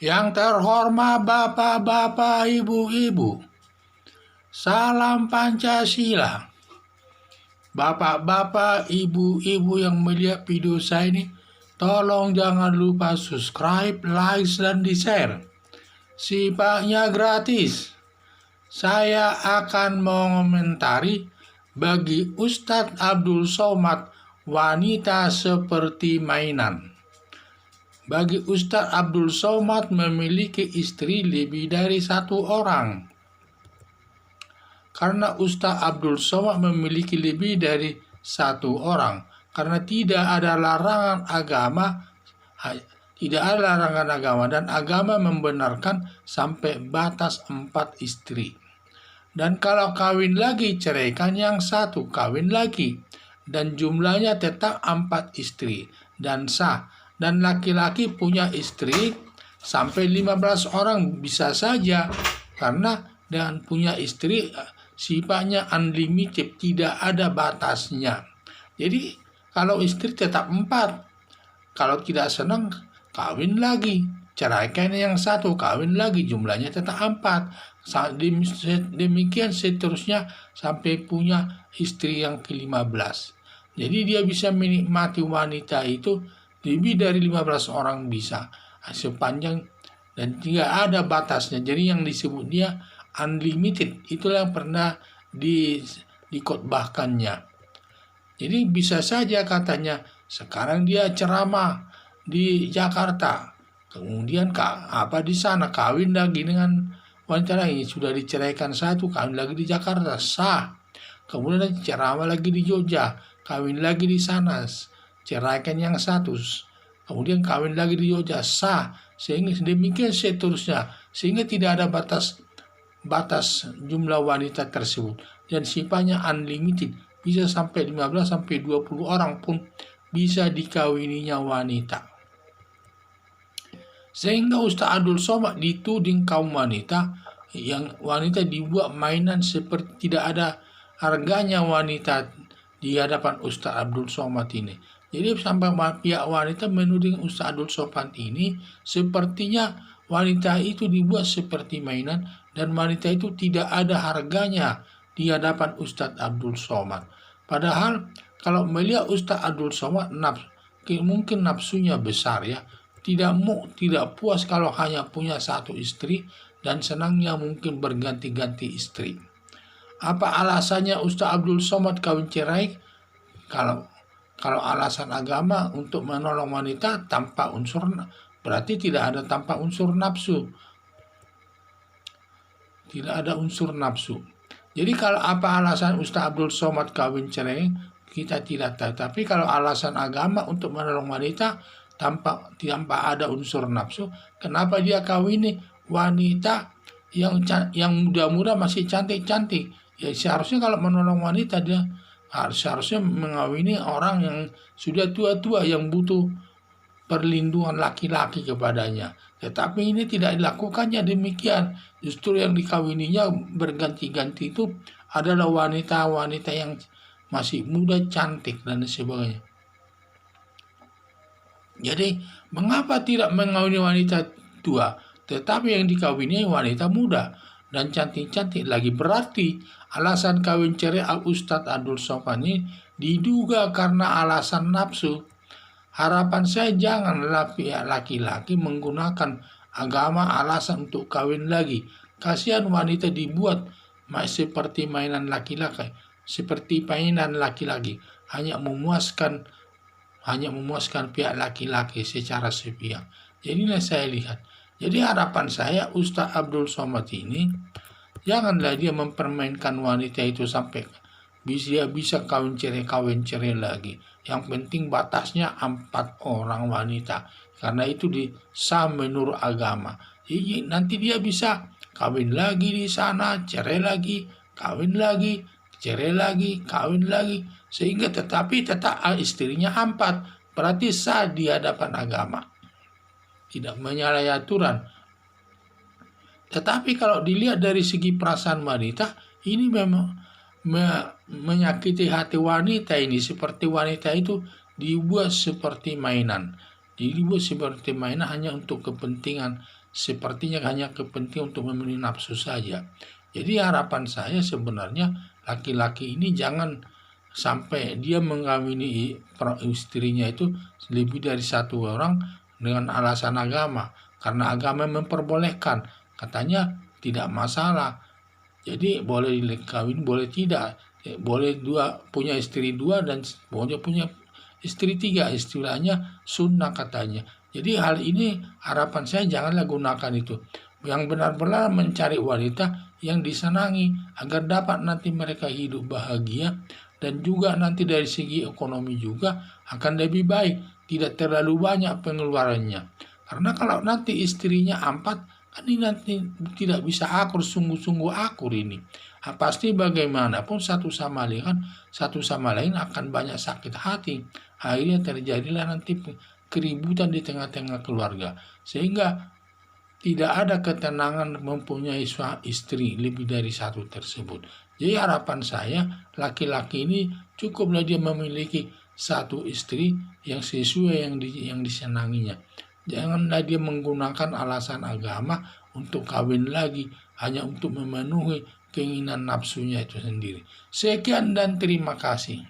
Yang terhormat bapak-bapak, ibu-ibu, salam Pancasila. Bapak-bapak, ibu-ibu yang melihat video saya ini, tolong jangan lupa subscribe, like, dan di-share. Sifatnya gratis. Saya akan mengomentari bagi Ustadz Abdul Somad, wanita seperti mainan. Bagi Ustadz Abdul Somad memiliki istri lebih dari 1 orang. Karena Ustadz Abdul Somad memiliki lebih dari 1 orang, karena tidak ada larangan agama, dan agama membenarkan sampai batas 4 istri. Dan kalau kawin lagi, ceraikan yang 1, kawin lagi, dan jumlahnya tetap 4 istri dan sah. Dan laki-laki punya istri sampai 15 orang bisa saja, karena dengan punya istri sifatnya unlimited, tidak ada batasnya. Jadi kalau istri tetap 4, kalau tidak senang kawin lagi, ceraikan yang 1, kawin lagi, jumlahnya tetap 4. Demikian seterusnya sampai punya istri yang ke-15. Jadi dia bisa menikmati wanita itu lebih dari 15 orang bisa, sepanjang, dan tidak ada batasnya. Jadi yang disebut dia unlimited, itulah yang pernah dikotbahkannya. Jadi bisa saja katanya sekarang dia ceramah di Jakarta, kemudian di sana kawin lagi dengan wanita lain, sudah diceraikan 1, kawin lagi di Jakarta, sah. Kemudian ceramah lagi di Jogja, kawin lagi di sana, ceraikan yang 1, kemudian kawin lagi di Jogja, sah. Sehingga demikian seterusnya, sehingga tidak ada batas jumlah wanita tersebut, dan sifatnya unlimited, bisa sampai 15 sampai 20 orang pun bisa dikawininya wanita. Sehingga Ustadz Abdul Somad dituding kaum wanita, yang wanita dibuat mainan seperti tidak ada harganya wanita di hadapan Ustadz Abdul Somad ini. Jadi sampai pihak wanita menuding Ustadz Abdul Somad ini sepertinya wanita itu dibuat seperti mainan, dan wanita itu tidak ada harganya di hadapan Ustadz Abdul Somad. Padahal kalau melihat Ustadz Abdul Somad, mungkin nafsunya besar ya, tidak puas kalau hanya punya 1 istri, dan senangnya mungkin berganti-ganti istri. Apa alasannya Ustadz Abdul Somad kawin cerai? Kalau alasan agama untuk menolong wanita tanpa unsur, berarti tidak ada tanpa unsur nafsu. Tidak ada unsur nafsu. Jadi kalau apa alasan Ustadz Abdul Somad kawin cerai, kita tidak tahu. Tapi kalau alasan agama untuk menolong wanita tanpa ada unsur nafsu, kenapa dia kawini wanita yang muda-muda masih cantik-cantik? Ya seharusnya kalau menolong wanita dia seharusnya mengawini orang yang sudah tua-tua, yang butuh perlindungan laki-laki kepadanya. Tetapi ini tidak dilakukannya demikian. Justru yang dikawininya berganti-ganti itu adalah wanita-wanita yang masih muda, cantik, dan sebagainya. Jadi mengapa tidak mengawini wanita tua, tetapi yang dikawini wanita muda dan cantik-cantik lagi? Berarti alasan kawin cerai Ustadz Abdul Somad ini diduga karena alasan nafsu. Harapan saya janganlah pihak laki-laki menggunakan agama alasan untuk kawin lagi. Kasihan wanita dibuat seperti mainan laki-laki, hanya memuaskan pihak laki-laki secara sepihak. Jadilah saya lihat. Jadi harapan saya Ustadz Abdul Somad ini janganlah dia mempermainkan wanita itu sampai bisa kawin cerai lagi. Yang penting batasnya 4 orang wanita, karena itu sah menurut agama. Jadi nanti dia bisa kawin lagi di sana, cerai lagi, kawin lagi, cerai lagi, kawin lagi, sehingga tetap istrinya 4, berarti sah di hadapan agama, tidak menyalahi aturan. Tetapi kalau dilihat dari segi perasaan wanita, ini memang menyakiti hati wanita ini, seperti wanita itu dibuat seperti mainan. dibuat seperti mainan hanya untuk kepentingan, sepertinya hanya kepentingan untuk memenuhi nafsu saja. Jadi harapan saya sebenarnya laki-laki ini jangan sampai dia mengawini istrinya itu lebih dari satu orang dengan alasan agama, karena agama memperbolehkan, katanya tidak masalah. Jadi boleh kawin, boleh tidak, boleh punya istri dua dan boleh punya istri tiga, istilahnya sunnah katanya. Jadi hal ini harapan saya janganlah gunakan itu, yang benar-benar mencari wanita yang disenangi agar dapat nanti mereka hidup bahagia, dan juga nanti dari segi ekonomi juga akan lebih baik, tidak terlalu banyak pengeluarannya. Karena kalau nanti istrinya 4, kan ini nanti tidak bisa akur, sungguh-sungguh akur ini. Pasti bagaimanapun satu sama lain akan banyak sakit hati. Akhirnya terjadilah nanti keributan di tengah-tengah keluarga, sehingga tidak ada ketenangan mempunyai istri lebih dari satu tersebut. Jadi harapan saya laki-laki ini cukuplah dia memiliki satu istri yang sesuai yang disenanginya. Janganlah dia menggunakan alasan agama untuk kawin lagi hanya untuk memenuhi keinginan nafsunya itu sendiri. Sekian dan terima kasih.